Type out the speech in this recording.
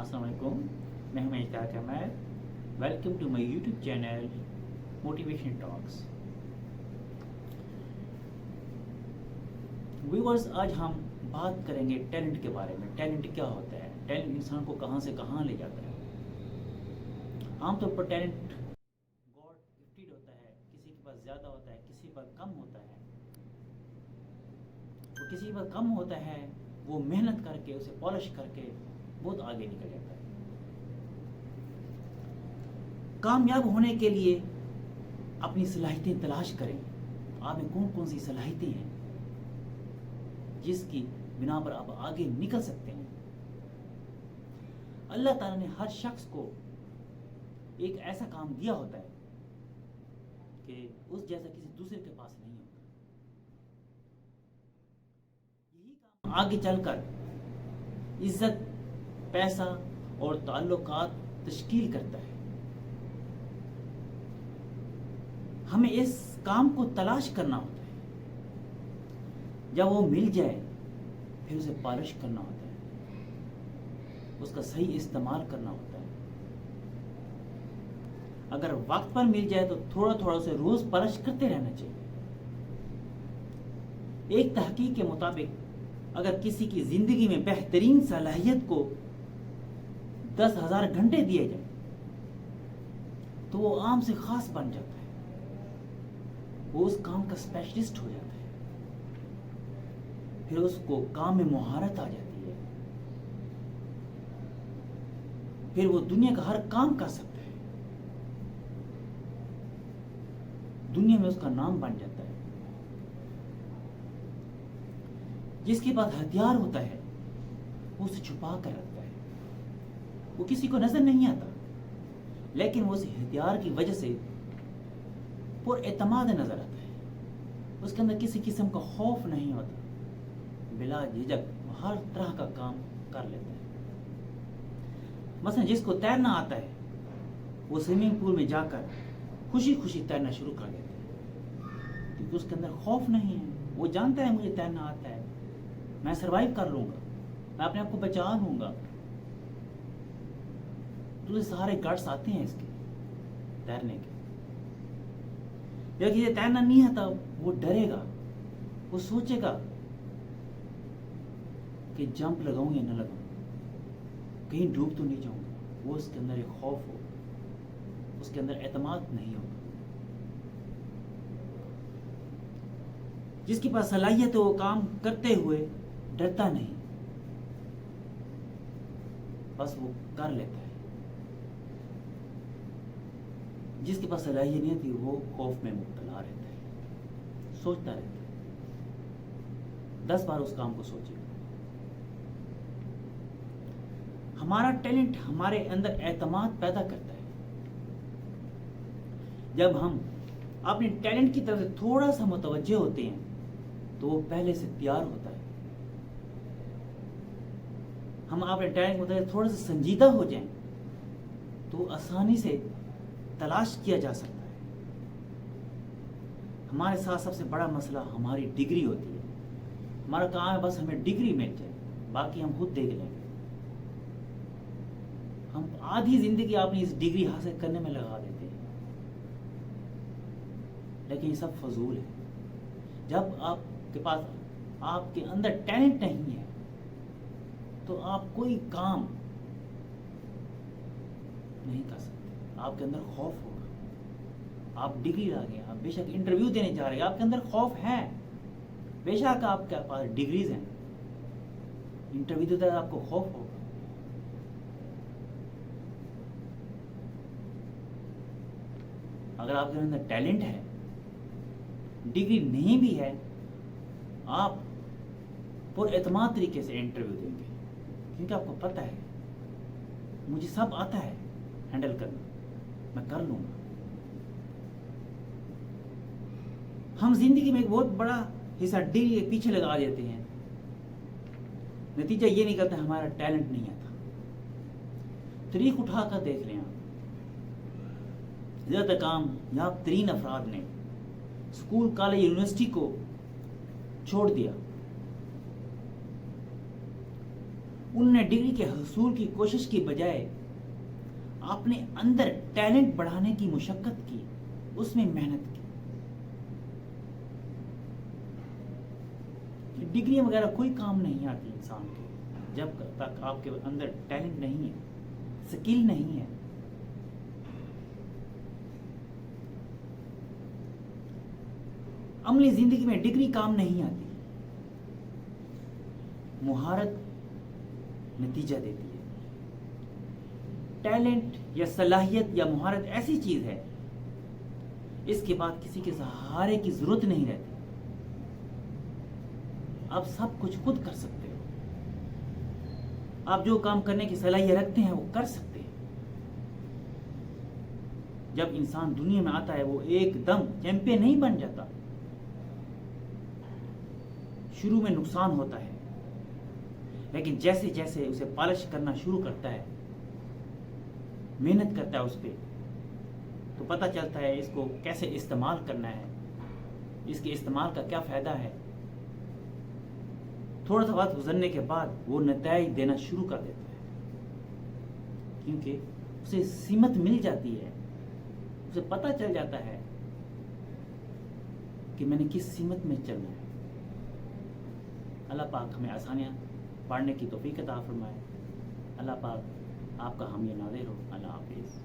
السلام علیکم، میں ہوں Ishtiaq Ahmed. Welcome to my YouTube channel motivation talks. Viewers, آج ہم بات کریں گے ٹیلنٹ کے بارے میں. ٹیلنٹ کیا ہوتا ہے؟ ٹیلنٹ انسان کو کہاں سے کہاں لے جاتا ہے؟ عام طور پر ٹیلنٹ گاڈ گفٹیڈ ہوتا ہے. کسی کے پاس زیادہ ہوتا ہے، کسی کے پاس کم ہوتا ہے. وہ کسی کے پاس کم ہوتا ہے، وہ محنت کر کے اسے پالش کر کے بہت آگے نکل جاتا ہے. کامیاب ہونے کے لیے اپنی صلاحیتیں تلاش کریں. آپ میں کون کون سی صلاحیتیں ہیں جس کی بنا پر آپ آگے نکل سکتے ہیں؟ اللہ تعالیٰ نے ہر شخص کو ایک ایسا کام دیا ہوتا ہے کہ اس جیسا کسی دوسرے کے پاس نہیں ہوتا. یہی کام آگے چل کر عزت، پیسہ اور تعلقات تشکیل کرتا ہے. ہمیں اس کام کو تلاش کرنا ہوتا ہے. جب وہ مل جائے پھر اسے پالش کرنا ہوتا ہے، اس کا صحیح استعمال کرنا ہوتا ہے. اگر وقت پر مل جائے تو تھوڑا تھوڑا اسے روز پالش کرتے رہنا چاہیے. ایک تحقیق کے مطابق اگر کسی کی زندگی میں بہترین صلاحیت کو 10,000 گھنٹے دیے جائیں تو وہ عام سے خاص بن جاتا ہے. وہ اس کام کا اسپیشلسٹ ہو جاتا ہے. پھر اس کو کام میں مہارت آ جاتی ہے. پھر وہ دنیا کا ہر کام کر سکتا ہے. دنیا میں اس کا نام بن جاتا ہے. جس کے پاس ہتھیار ہوتا ہے وہ اسے چھپا کر رکھتا ہے. وہ کسی کو نظر نہیں آتا، لیکن وہ اس ہتھیار کی وجہ سے پر اعتماد نظر آتا ہے. اس کے اندر کسی قسم کا خوف نہیں ہوتا. بلا جھجک ہر طرح کا کام کر لیتا ہے. مثلا جس کو تیرنا آتا ہے وہ سوئمنگ پول میں جا کر خوشی خوشی تیرنا شروع کر دیتا ہے، کیونکہ اس کے اندر خوف نہیں ہے. وہ جانتا ہے مجھے تیرنا آتا ہے، میں سروائیو کر لوں گا، میں اپنے آپ کو بچا لوں گا. تو سارے گٹس آتے ہیں اس کے تیرنے کے. جب یہ تیرنا نہیں آتا وہ ڈرے گا. وہ سوچے گا کہ جمپ لگاؤں یا نہ لگاؤں، کہیں ڈوب تو نہیں جاؤں گا. وہ اس کے اندر ایک خوف ہو، اس کے اندر اعتماد نہیں ہوگا. جس کے پاس صلاحیت ہے وہ کام کرتے ہوئے ڈرتا نہیں، بس وہ کر لیتا ہے. جس کے پاس صلاحیت نہیں تھی وہ خوف میں مبتلا رہتا ہے، سوچتا رہتا ہے. 10 بار اس کام کو سوچے. ہمارا ٹیلنٹ ہمارے اندر اعتماد پیدا کرتا ہے. جب ہم اپنے ٹیلنٹ کی طرف سے تھوڑا سا متوجہ ہوتے ہیں تو وہ پہلے سے تیار ہوتا ہے. ہم اپنے ٹیلنٹ کے متعلق تھوڑا سا سنجیدہ ہو جائیں تو آسانی سے تلاش کیا جا سکتا ہے. ہمارے ساتھ سب سے بڑا مسئلہ ہماری ڈگری ہوتی ہے. ہمارا کام ہے بس ہمیں ڈگری مل جائے، باقی ہم خود دیکھ لیں گے. ہم آدھی زندگی اپنی اس ڈگری حاصل کرنے میں لگا دیتے ہیں، لیکن یہ سب فضول ہے. جب آپ کے پاس آپ کے اندر ٹیلنٹ نہیں ہے تو آپ کوئی کام نہیں کر سکتے. آپ کے اندر خوف ہوگا. آپ ڈگری لا گئے، آپ بے شک انٹرویو دینے جا رہے ہیں، آپ کے اندر خوف ہے. بے شک آپ کے پاس ڈگریز ہیں، انٹرویو دیتے آپ کو خوف ہوگا. اگر آپ کے اندر ٹیلنٹ ہے، ڈگری نہیں بھی ہے، آپ پر اعتماد طریقے سے انٹرویو دیں گے، کیونکہ آپ کو پتہ ہے مجھے سب آتا ہے ہینڈل کرنا، میں کر لوں گا. ہم زندگی میں ایک بہت بڑا حصہ ڈگری کے پیچھے لگا دیتے ہیں. نتیجہ یہ نکلتا ہے ہمارا ٹیلنٹ نہیں آتا. تاریخ اٹھا کر دیکھ لیں آپ، زیادہ تر کامیاب ترین افراد نے اسکول، کالج، یونیورسٹی کو چھوڑ دیا انہوں نے ڈگری کے حصول کی کوشش کی بجائے اپنے اندر ٹیلنٹ بڑھانے کی مشقت کی، اس میں محنت کی. ڈگریاں وغیرہ کوئی کام نہیں آتی انسان کے جب تک آپ کے اندر ٹیلنٹ نہیں ہے، سکل نہیں ہے. عملی زندگی میں ڈگری کام نہیں آتی، مہارت نتیجہ دیتی ہے. ٹیلنٹ یا صلاحیت یا مہارت ایسی چیز ہے، اس کے بعد کسی کے سہارے کی ضرورت نہیں رہتی. آپ سب کچھ خود کر سکتے ہو. آپ جو کام کرنے کی صلاحیت رکھتے ہیں وہ کر سکتے ہیں. جب انسان دنیا میں آتا ہے وہ ایک دم چیمپئن نہیں بن جاتا. شروع میں نقصان ہوتا ہے، لیکن جیسے جیسے اسے پالش کرنا شروع کرتا ہے، محنت کرتا ہے اس پہ، تو پتہ چلتا ہے اس کو کیسے استعمال کرنا ہے، اس کے استعمال کا کیا فائدہ ہے. تھوڑا سا وقت گزرنے کے بعد وہ نتائج دینا شروع کر دیتا ہے، کیونکہ اسے سمت مل جاتی ہے. اسے پتہ چل جاتا ہے کہ میں نے کس سمت میں چلنا ہے. اللہ پاک ہمیں آسانیاں پڑھنے کی توفیق عطا فرمائے. اللہ پاک آپ کا حامی ناظر ہو. اللہ حافظ.